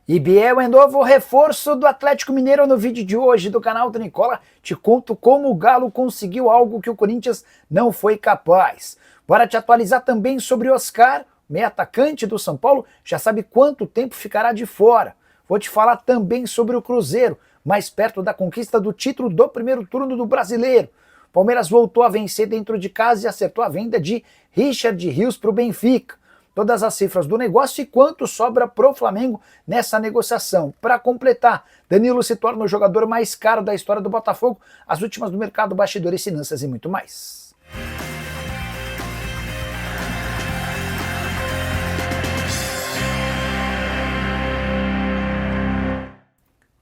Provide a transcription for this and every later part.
E Biel é novo reforço do Atlético Mineiro. No vídeo de hoje do canal do Nicola, te conto como o Galo conseguiu algo que o Corinthians não foi capaz. Bora te atualizar também sobre o Oscar, meio atacante do São Paulo, já sabe quanto tempo ficará de fora. Vou te falar também sobre o Cruzeiro, mais perto da conquista do título do primeiro turno do Brasileiro. Palmeiras voltou a vencer dentro de casa e acertou a venda de Richard Rios para o Benfica. Todas as cifras do negócio e quanto sobra pro Flamengo nessa negociação. Para completar, Danilo se torna o jogador mais caro da história do Botafogo, as últimas do mercado, bastidores, finanças e muito mais.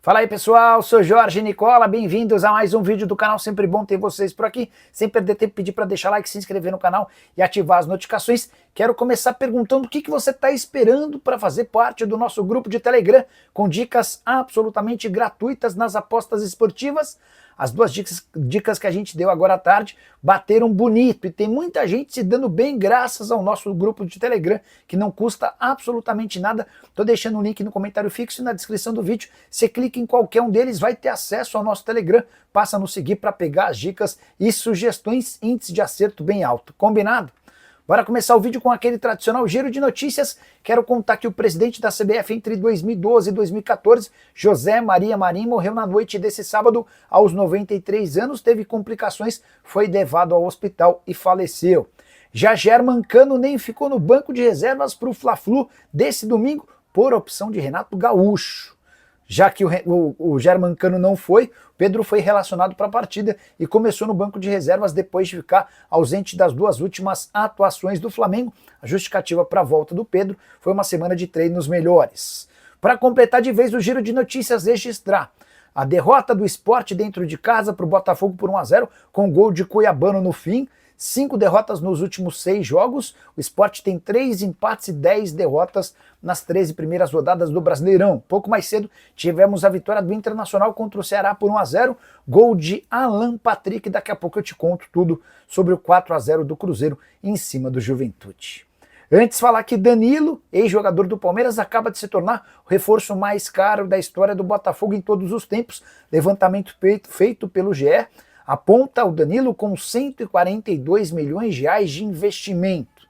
Fala aí pessoal, sou Jorge Nicola, bem-vindos a mais um vídeo do canal, sempre bom ter vocês por aqui, sem perder tempo, pedir para deixar like, se inscrever no canal e ativar as notificações. Quero começar perguntando o que você está esperando para fazer parte do nosso grupo de Telegram, com dicas absolutamente gratuitas nas apostas esportivas. As duas dicas que a gente deu agora à tarde bateram bonito e tem muita gente se dando bem graças ao nosso grupo de Telegram, que não custa absolutamente nada. Estou deixando o link no comentário fixo e na descrição do vídeo. Você clica em qualquer um deles, vai ter acesso ao nosso Telegram. Passa a nos seguir para pegar as dicas e sugestões, índice de acerto bem alto. Combinado? Bora começar o vídeo com aquele tradicional giro de notícias. Quero contar que o presidente da CBF entre 2012 e 2014, José Maria Marinho, morreu na noite desse sábado aos 93 anos, teve complicações, foi levado ao hospital e faleceu. Já Germancano nem ficou no banco de reservas para o Fla-Flu desse domingo, por opção de Renato Gaúcho. Já que o Germancano não foi, Pedro foi relacionado para a partida e começou no banco de reservas depois de ficar ausente das duas últimas atuações do Flamengo. A justificativa para a volta do Pedro foi uma semana de treinos melhores. Para completar de vez o giro de notícias, registrar a derrota do Sport dentro de casa para o Botafogo por 1-0, com gol de Cuiabano no fim. 5 derrotas nos últimos 6 jogos, o Sport tem 3 empates e 10 derrotas nas 13 primeiras rodadas do Brasileirão. Pouco mais cedo tivemos a vitória do Internacional contra o Ceará por 1-0, gol de Alan Patrick. Daqui a pouco eu te conto tudo sobre o 4-0 do Cruzeiro em cima do Juventude. Antes falar que Danilo, ex-jogador do Palmeiras, acaba de se tornar o reforço mais caro da história do Botafogo em todos os tempos. Levantamento feito pelo GE aponta o Danilo com 142 milhões de reais de investimento.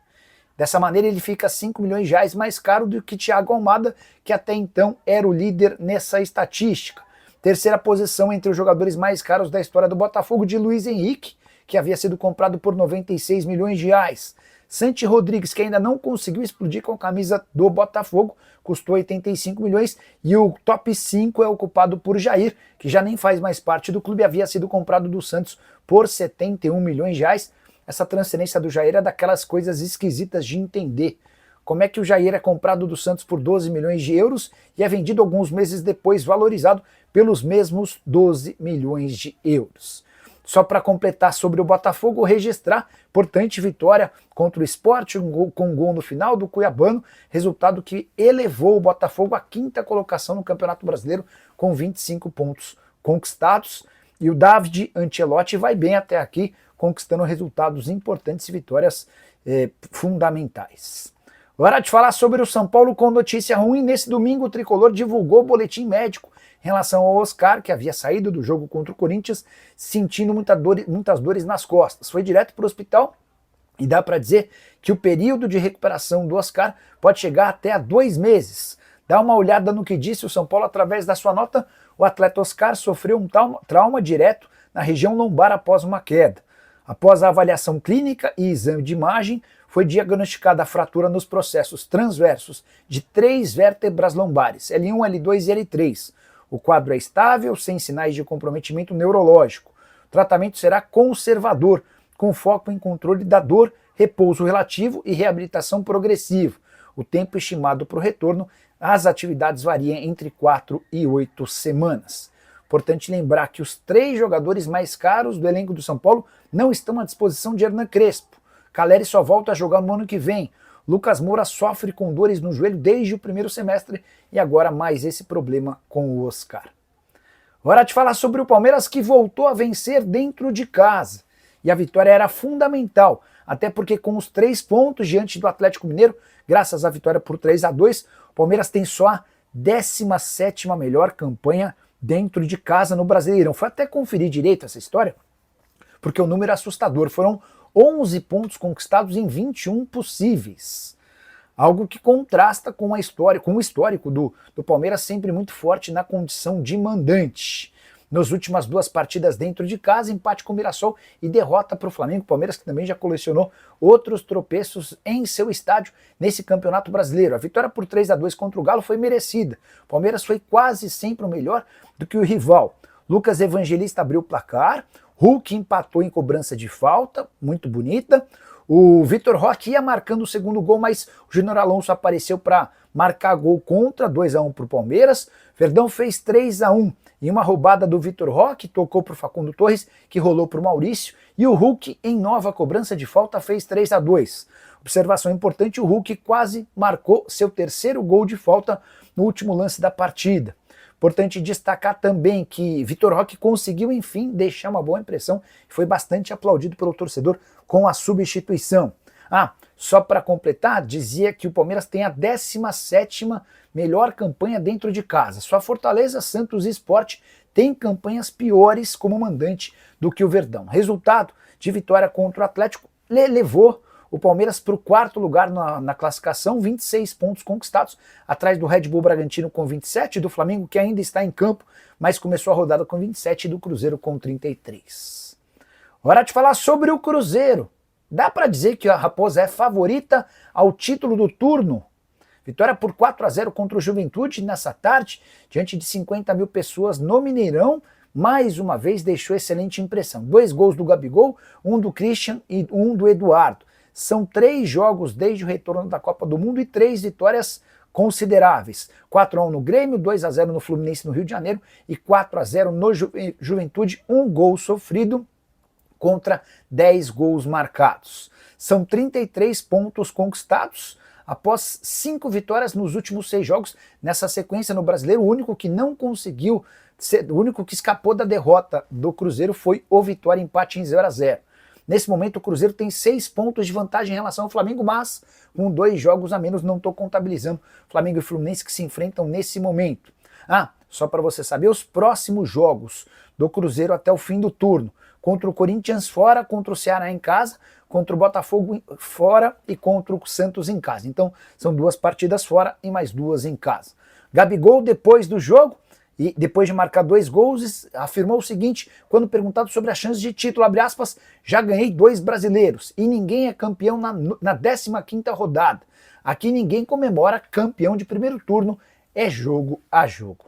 Dessa maneira ele fica 5 milhões de reais mais caro do que Thiago Almada, que até então era o líder nessa estatística. Terceira posição entre os jogadores mais caros da história do Botafogo, de Luiz Henrique, que havia sido comprado por 96 milhões de reais. Santi Rodrigues, que ainda não conseguiu explodir com a camisa do Botafogo, custou 85 milhões, e o top 5 é ocupado por Jair, que já nem faz mais parte do clube, havia sido comprado do Santos por 71 milhões de reais. Essa transferência do Jair é daquelas coisas esquisitas de entender. Como é que o Jair é comprado do Santos por 12 milhões de euros e é vendido alguns meses depois, valorizado pelos mesmos 12 milhões de euros? Só para completar sobre o Botafogo, registrar importante vitória contra o Sport, com um gol no final do Cuiabano, resultado que elevou o Botafogo à 5ª colocação no Campeonato Brasileiro com 25 pontos conquistados. E o David Ancelotti vai bem até aqui, conquistando resultados importantes e vitórias fundamentais. Hora de falar sobre o São Paulo com notícia ruim. Nesse domingo o Tricolor divulgou o boletim médico em relação ao Oscar, que havia saído do jogo contra o Corinthians sentindo muitas dores nas costas. Foi direto para o hospital e dá para dizer que o período de recuperação do Oscar pode chegar até a 2 meses. Dá uma olhada no que disse o São Paulo através da sua nota. O atleta Oscar sofreu um trauma direto na região lombar após uma queda. Após a avaliação clínica e exame de imagem, foi diagnosticada a fratura nos processos transversos de 3 vértebras lombares, L1, L2 e L3. O quadro é estável, sem sinais de comprometimento neurológico. O tratamento será conservador, com foco em controle da dor, repouso relativo e reabilitação progressiva. O tempo estimado para o retorno às atividades varia entre 4 e 8 semanas. Importante lembrar que os 3 jogadores mais caros do elenco do São Paulo não estão à disposição de Hernan Crespo. Caleri só volta a jogar no ano que vem. Lucas Moura sofre com dores no joelho desde o primeiro semestre e agora mais esse problema com o Oscar. Hora de falar sobre o Palmeiras, que voltou a vencer dentro de casa. E a vitória era fundamental, até porque com os 3 pontos diante do Atlético Mineiro, graças à vitória por 3-2, o Palmeiras tem só 17ª melhor campanha dentro de casa no Brasileirão. Foi até conferir direito essa história, porque o número é assustador. Foram 11 pontos conquistados em 21 possíveis. Algo que contrasta com a história, com o histórico do Palmeiras sempre muito forte na condição de mandante. Nas últimas 2 partidas dentro de casa, empate com o Mirassol e derrota para o Flamengo. Palmeiras que também já colecionou outros tropeços em seu estádio nesse Campeonato Brasileiro. A vitória por 3-2 contra o Galo foi merecida. O Palmeiras foi quase sempre o melhor do que o rival. Lucas Evangelista abriu o placar, Hulk empatou em cobrança de falta, muito bonita. O Vitor Roque ia marcando o segundo gol, mas o Júnior Alonso apareceu para marcar gol contra, 2-1 para o Palmeiras. Verdão fez 3-1 em uma roubada do Vitor Roque, tocou para o Facundo Torres, que rolou para o Maurício, e o Hulk, em nova cobrança de falta, fez 3-2. Observação importante, o Hulk quase marcou seu terceiro gol de falta no último lance da partida. Importante destacar também que Vitor Roque conseguiu, enfim, deixar uma boa impressão e foi bastante aplaudido pelo torcedor com a substituição. Só para completar, dizia que o Palmeiras tem a 17ª melhor campanha dentro de casa. Só Fortaleza, Santos e Sport têm campanhas piores como mandante do que o Verdão. Resultado de vitória contra o Atlético levou o Palmeiras para o 4º lugar na classificação, 26 pontos conquistados, atrás do Red Bull Bragantino com 27, do Flamengo que ainda está em campo, mas começou a rodada com 27 e do Cruzeiro com 33. Hora de falar sobre o Cruzeiro. Dá para dizer que a Raposa é favorita ao título do turno? Vitória por 4-0 contra o Juventude nessa tarde, diante de 50 mil pessoas no Mineirão, mais uma vez deixou excelente impressão. 2 gols do Gabigol, 1 do Christian e 1 do Eduardo. São 3 jogos desde o retorno da Copa do Mundo e 3 vitórias consideráveis. 4-1 no Grêmio, 2-0 no Fluminense no Rio de Janeiro e 4-0 no Juventude, 1 gol sofrido contra 10 gols marcados. São 33 pontos conquistados após 5 vitórias nos últimos 6 jogos. Nessa sequência no Brasileiro, o único que não conseguiu, o único que escapou da derrota do Cruzeiro foi o Vitória, empate em 0-0. Nesse momento o Cruzeiro tem 6 pontos de vantagem em relação ao Flamengo, mas com 2 jogos a menos, não estou contabilizando Flamengo e Fluminense que se enfrentam nesse momento. Só para você saber, os próximos jogos do Cruzeiro até o fim do turno: contra o Corinthians fora, contra o Ceará em casa, contra o Botafogo fora e contra o Santos em casa. Então são 2 partidas fora e mais 2 em casa. Gabigol, depois do jogo, e depois de marcar 2 gols, afirmou o seguinte, quando perguntado sobre a chance de título, abre aspas, já ganhei 2 brasileiros e ninguém é campeão na 15ª rodada. Aqui ninguém comemora campeão de primeiro turno, é jogo a jogo.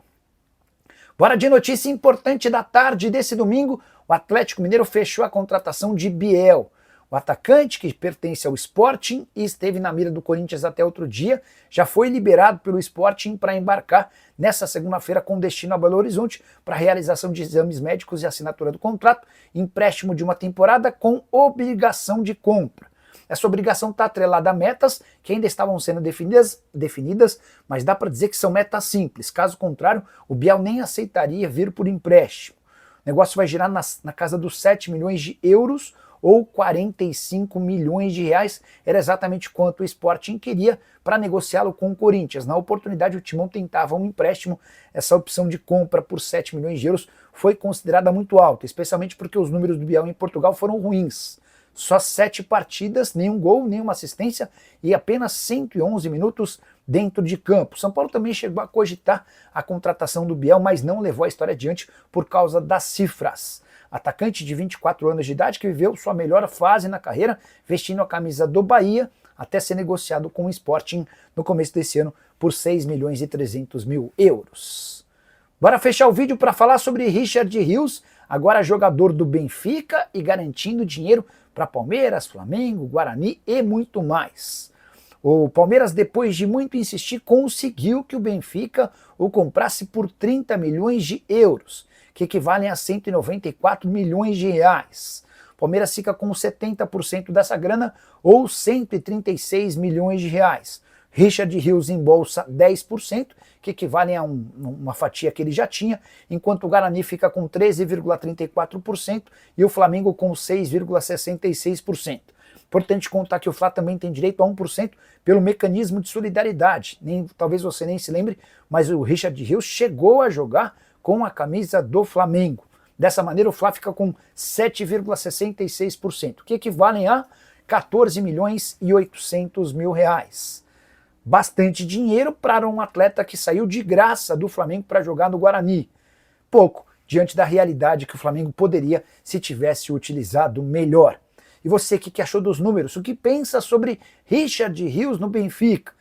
Bora de notícia importante da tarde desse domingo, o Atlético Mineiro fechou a contratação de Biel. O atacante, que pertence ao Sporting e esteve na mira do Corinthians até outro dia, já foi liberado pelo Sporting para embarcar nessa segunda-feira com destino a Belo Horizonte para realização de exames médicos e assinatura do contrato, empréstimo de uma temporada com obrigação de compra. Essa obrigação está atrelada a metas que ainda estavam sendo definidas, mas dá para dizer que são metas simples. Caso contrário, o Biel nem aceitaria vir por empréstimo. O negócio vai girar na casa dos 7 milhões de euros, ou 45 milhões de reais, era exatamente quanto o Sporting queria para negociá-lo com o Corinthians. Na oportunidade, o Timão tentava um empréstimo. Essa opção de compra por 7 milhões de euros foi considerada muito alta, especialmente porque os números do Biel em Portugal foram ruins. Só 7 partidas, nenhum gol, nenhuma assistência e apenas 111 minutos dentro de campo. São Paulo também chegou a cogitar a contratação do Biel, mas não levou a história adiante por causa das cifras. Atacante de 24 anos de idade que viveu sua melhor fase na carreira vestindo a camisa do Bahia até ser negociado com o Sporting no começo desse ano por 6 milhões e 300 mil euros. Bora fechar o vídeo para falar sobre Richard Rios, agora jogador do Benfica e garantindo dinheiro para Palmeiras, Flamengo, Guarani e muito mais. O Palmeiras, depois de muito insistir, conseguiu que o Benfica o comprasse por 30 milhões de euros. Que equivalem a 194 milhões de reais. O Palmeiras fica com 70% dessa grana, ou 136 milhões de reais. Richard Rios embolsa 10%, que equivalem a uma fatia que ele já tinha, enquanto o Guarani fica com 13,34% e o Flamengo com 6,66%. Importante contar que o Fla também tem direito a 1% pelo mecanismo de solidariedade. Talvez você nem se lembre, mas o Richard Rios chegou a jogar com a camisa do Flamengo. Dessa maneira, o Fla fica com 7,66%, que equivalem a 14 milhões e 800 mil reais. Bastante dinheiro para um atleta que saiu de graça do Flamengo para jogar no Guarani. Pouco, diante da realidade que o Flamengo poderia se tivesse utilizado melhor. E você, o que achou dos números? O que pensa sobre Richard Rios no Benfica?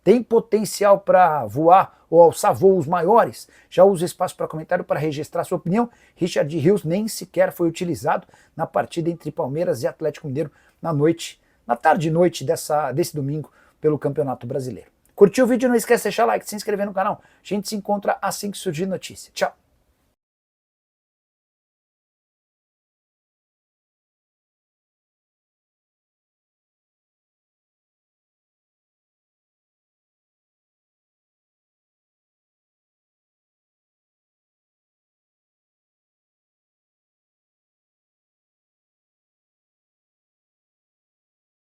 Tem potencial para voar ou alçar voos maiores? Já usa espaço para comentário para registrar sua opinião. Richard Rios nem sequer foi utilizado na partida entre Palmeiras e Atlético Mineiro na tarde e noite desse domingo pelo Campeonato Brasileiro. Curtiu o vídeo? Não esquece de deixar like, se inscrever no canal. A gente se encontra assim que surgir notícia. Tchau!